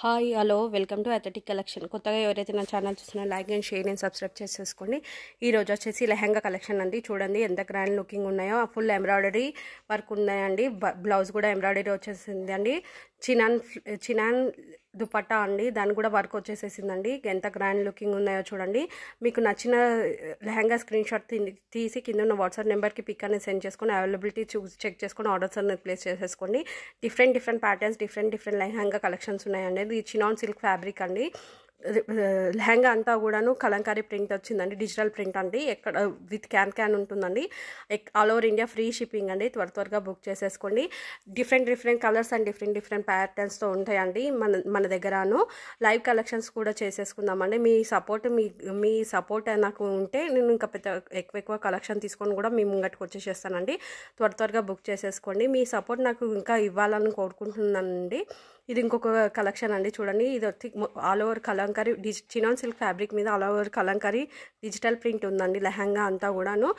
Hi hello welcome to aesthetic collection. కొత్తగా ఎవరైతే నా ఛానల్ చూస్తున్నా like and share and subscribe చేసేసుకోండి. ఈరోజు వచ్చేసి లెహంగా కలెక్షన్ అండి. చూడండి ఎంత గ్రాండ్ లుకింగ్ ఉన్నాయో. ఫుల్ ఎంబ్రాయిడరీ వర్క్ ఉన్నాయండి. బ్లౌజ్ కూడా ఎంబ్రాయిడరీ వచ్చేసింది అండి. చినాన్ దుపట్టా అండి, దాని కూడా వర్క్ వచ్చేసేసిందండి. ఎంత గ్రాండ్ లుకింగ్ ఉన్నాయో చూడండి. మీకు నచ్చిన లెహంగా స్క్రీన్ షాట్ తీసి కింద ఉన్న వాట్సాప్ నెంబర్కి పిక్ అనేది సెండ్ చేసుకొని అవైలబిలిటీ చెక్ చేసుకొని ఆర్డర్స్ అనేది ప్లేస్ చేసేసుకోండి. Different patterns, different lehenga collections ఉన్నాయండి. ఇది చినాన్ సిల్క్ ఫ్యాబ్రిక్ అండి. లెహంగా అంతా కూడాను కలంకారీ ప్రింట్ వచ్చిందండి. డిజిటల్ ప్రింట్ అండి. ఎక్కడ విత్ క్యాన్ ఉంటుందండి. All over India free shipping అండి. త్వరగా బుక్ చేసేసుకోండి. డిఫరెంట్ కలర్స్ అండ్ డిఫరెంట్ ప్యాటర్న్స్తో ఉంటాయండి మన దగ్గరను. లైవ్ కలెక్షన్స్ కూడా చేసేసుకుందామండి. మీ సపోర్ట్ నాకు ఉంటే నేను ఇంకా ఎక్కువ కలెక్షన్ తీసుకొని కూడా మీ ముంగటికి వచ్చేసేస్తానండి. త్వరగా బుక్ చేసేసుకోండి. మీ సపోర్ట్ నాకు ఇంకా ఇవ్వాలని కోరుకుంటున్నానండి. ఇది ఇంకొక కలెక్షన్ అండి. చూడండి, ఇది వచ్చి all over kalamkari chinon silk fabric మీద all over kalamkari digital print ఉందండి. లెహంగా అంతా కూడాను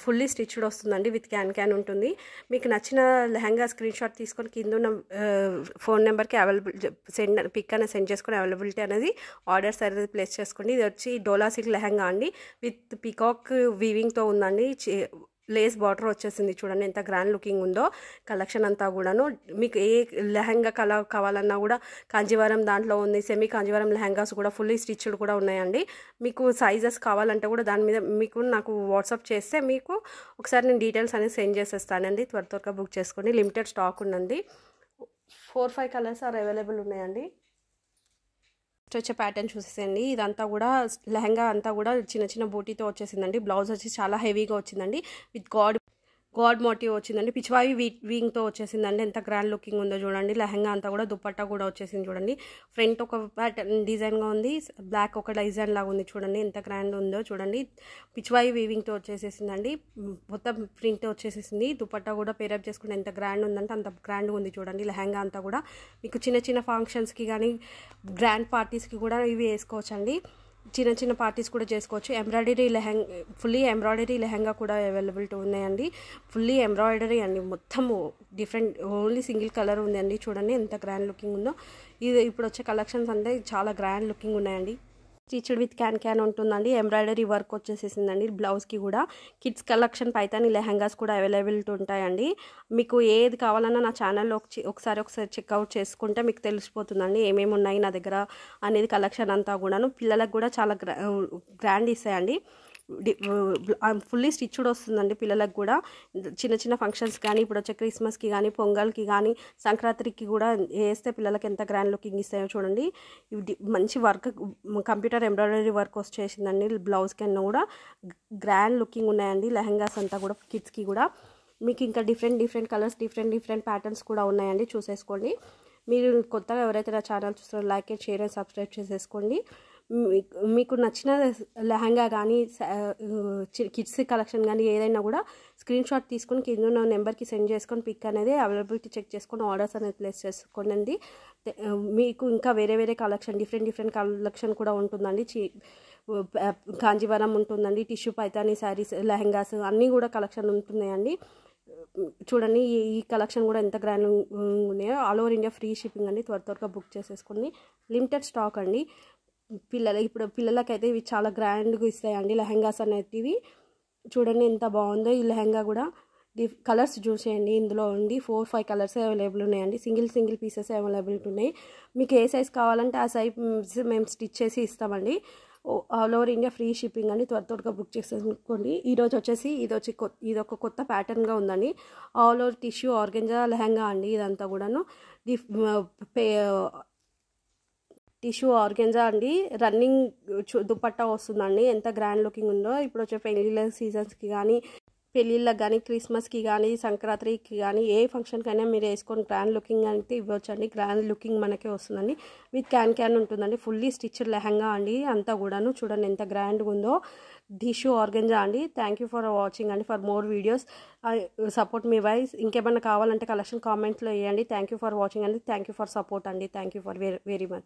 ఫుల్లీ స్టిచ్డ్ వస్తుందండి. విత్ క్యాన్ ఉంటుంది. మీకు నచ్చిన లెహంగా స్క్రీన్ షాట్ తీసుకొని కింద ఉన్న ఫోన్ నెంబర్కి పిక్ అనేది సెండ్ చేసుకొని అవైలబిలిటీ అనేది ఆర్డర్స్ అనేది ప్లేస్ చేసుకోండి. ఇది వచ్చి డోలా సిల్క్ లెహంగా అండి. విత్ పికాక్ వీవింగ్తో ఉందండి. లేస్ బార్డర్ వచ్చేసింది. చూడండి ఎంత గ్రాండ్ లుకింగ్ ఉందో కలెక్షన్ అంతా కూడాను. మీకు ఏ లెహంగా కలర్ కావాలన్నా కూడా కాంజీవరం దాంట్లో ఉంది. సెమీ కాంజీవరం లెహంగాస్ కూడా ఫుల్లీ స్టిచ్డ్ కూడా ఉన్నాయండి. మీకు సైజెస్ కావాలంటే కూడా దాని మీద మీకు నాకు వాట్సాప్ చేస్తే మీకు ఒకసారి నేను డీటెయిల్స్ అనేది సెండ్ చేసేస్తానండి. త్వరగా బుక్ చేసుకోండి. లిమిటెడ్ స్టాక్ ఉందండి. 4-5 కలర్స్ అవైలబుల్ ఉన్నాయండి. వచ్చే ప్యాటర్న్ చూసేసండి. ఇదంతా కూడా లెహంగా అంతా కూడా చిన్న బూటీతో వచ్చేసిందండి. బ్లౌజ్ వచ్చి చాలా హెవీగా వచ్చిందండి. విత్ గాడ్ మోటివ్ వచ్చిందండి. పిచ్వాయి వీవింగ్తో వచ్చేసిందండి. ఎంత గ్రాండ్ లుకింగ్ ఉందో చూడండి. లెహంగా అంతా కూడా దుపట్టా కూడా వచ్చేసింది చూడండి. ఫ్రంట్ ఒక ప్యాటర్న్ డిజైన్గా ఉంది. బ్లాక్ ఒక డిజైన్ లాగా ఉంది. చూడండి ఎంత గ్రాండ్ ఉందో చూడండి. పిచ్వాయి వీవింగ్తో వచ్చేసేసిందండి. మొత్తం ప్రింట్ వచ్చేసేసింది. దుపట్టా కూడా పేరప్ చేసుకుంటే ఎంత గ్రాండ్ ఉందంటే అంత గ్రాండ్గా ఉంది చూడండి. లెహంగా అంతా కూడా మీకు చిన్న ఫంక్షన్స్కి కానీ గ్రాండ్ పార్టీస్కి కూడా ఇవి వేసుకోవచ్చండి. చిన్న పార్టీస్ కూడా చేసుకోవచ్చు. ఫుల్లీ ఎంబ్రాయిడరీ లెహంగా కూడా అవైలబిలిటీ ఉన్నాయండి. ఫుల్లీ ఎంబ్రాయిడరీ అండి. మొత్తము ఓన్లీ సింగిల్ కలర్ ఉందండి. చూడండి ఎంత గ్రాండ్ లుకింగ్ ఉందో. ఇది ఇప్పుడు వచ్చే కలెక్షన్స్ అంటే చాలా గ్రాండ్ లుకింగ్ ఉన్నాయండి. స్టిచ్డ్ విత్ క్యాన్ ఉంటుందండి. ఎంబ్రాయిడరీ వర్క్ వచ్చేసేసిందండి. బ్లౌజ్కి కూడా కిడ్స్ కలెక్షన్ పైతాని లెహంగాస్ కూడా అవైలబిలిటీ ఉంటాయండి. మీకు ఏది కావాలన్నా నా ఛానల్లో ఒకసారి చెక్అవుట్ చేసుకుంటే మీకు తెలిసిపోతుందండి ఏమేమి ఉన్నాయి నా దగ్గర అనేది. కలెక్షన్ అంతా కూడాను పిల్లలకు కూడా చాలా గ్రాండ్ ఇస్తాయండి. ఫుల్లీ స్టిచ్డ్ వస్తుందండి. పిల్లలకు కూడా చిన్న ఫంక్షన్స్ కానీ ఇప్పుడు వచ్చే క్రిస్మస్కి కానీ పొంగల్కి కానీ సంక్రాంతికి కూడా వేస్తే పిల్లలకి ఎంత గ్రాండ్ లుకింగ్ ఇస్తాయో చూడండి. మంచి వర్క్ కంప్యూటర్ ఎంబ్రాయిడరీ వర్క్ వచ్చేసిందండి. బ్లౌజ్కి అన్న కూడా గ్రాండ్ లుకింగ్ ఉన్నాయండి. లెహంగాస్ అంతా కూడా కిడ్స్కి కూడా మీకు ఇంకా డిఫరెంట్ కలర్స్ డిఫరెంట్ ప్యాటర్న్స్ కూడా ఉన్నాయండి. చూసేసుకోండి. మీరు కొత్తగా ఎవరైతే నా ఛానల్ చూస్తారో like and share and subscribe చేసేసుకోండి. మీకు నచ్చిన లెహంగా కానీ కిడ్స్ కలెక్షన్ కానీ ఏదైనా కూడా స్క్రీన్ షాట్ తీసుకొని కింద ఉన్న నెంబర్కి సెండ్ చేసుకొని పిక్ అనేది అవైలబిలిటీ చెక్ చేసుకొని ఆర్డర్స్ అనేది ప్లేస్ చేసుకోండి. మీకు ఇంకా వేరే కలెక్షన్ డిఫరెంట్ కలెక్షన్ కూడా ఉంటుందండి. కాంజీవరం ఉంటుందండి. టిష్యూ పైతానీ శారీస్ లెహంగాస్ అన్నీ కూడా కలెక్షన్ ఉంటున్నాయండి. చూడండి ఈ కలెక్షన్ కూడా ఎంత గ్రాండ్ ఉన్నాయో. All over India free shipping అండి. త్వరగా బుక్ చేసేసుకొని లిమిటెడ్ స్టాక్ అండి. ఇప్పుడు పిల్లలకైతే ఇవి చాలా గ్రాండ్గా ఇస్తాయండి లెహంగాస్ అనేటివి. చూడండి ఎంత బాగుందో ఈ లెహంగా కూడా. కలర్స్ చూసేయండి. ఇందులో ఉండి 4-5 కలర్స్ అవైలబుల్ ఉన్నాయండి. సింగిల్ పీసెస్ అవైలబిలిటీ ఉన్నాయి. మీకు ఏ సైజ్ కావాలంటే ఆ సైజ్ మేము స్టిచ్ చేసి ఇస్తామండి. All over India free shipping అండి. త్వరగా బుక్ చేసేసుకోండి. ఇది ఒక కొత్త ప్యాటర్న్గా ఉందండి. All over tissue organza lehenga అండి. ఇదంతా కూడాను టిష్యూ ఆర్గెంజా అండి. రన్నింగ్ దుపట్టా వస్తుందండి. ఎంత గ్రాండ్ లుకింగ్ ఉందో. ఇప్పుడు వచ్చే పెళ్ళిళ్ళ సీజన్స్కి కానీ పెళ్ళిళ్ళకి కానీ క్రిస్మస్కి కానీ సంక్రాంతికి కానీ ఏ ఫంక్షన్కైనా మీరు వేసుకొని గ్రాండ్ లుకింగ్ అయితే ఇవ్వచ్చండి. గ్రాండ్ లుకింగ్ మనకే వస్తుందండి. విత్ క్యాన్ ఉంటుందండి. ఫుల్లీ స్టిచ్డ్ లెహంగా అండి అంతా కూడాను. చూడండి ఎంత గ్రాండ్గా ఉందో. టిష్యూ ఆర్గెంజా అండి. థ్యాంక్ యూ ఫర్ వాచింగ్ అండి. ఫర్ మోర్ వీడియోస్ సపోర్ట్ మీ వైస్. ఇంకేమైనా కావాలంటే కలెక్షన్ కామెంట్లో వేయండి. థ్యాంక్ యూ ఫర్ వాచింగ్ అండి. థ్యాంక్ యూ ఫర్ సపోర్ట్ అండి. Thank you for very much.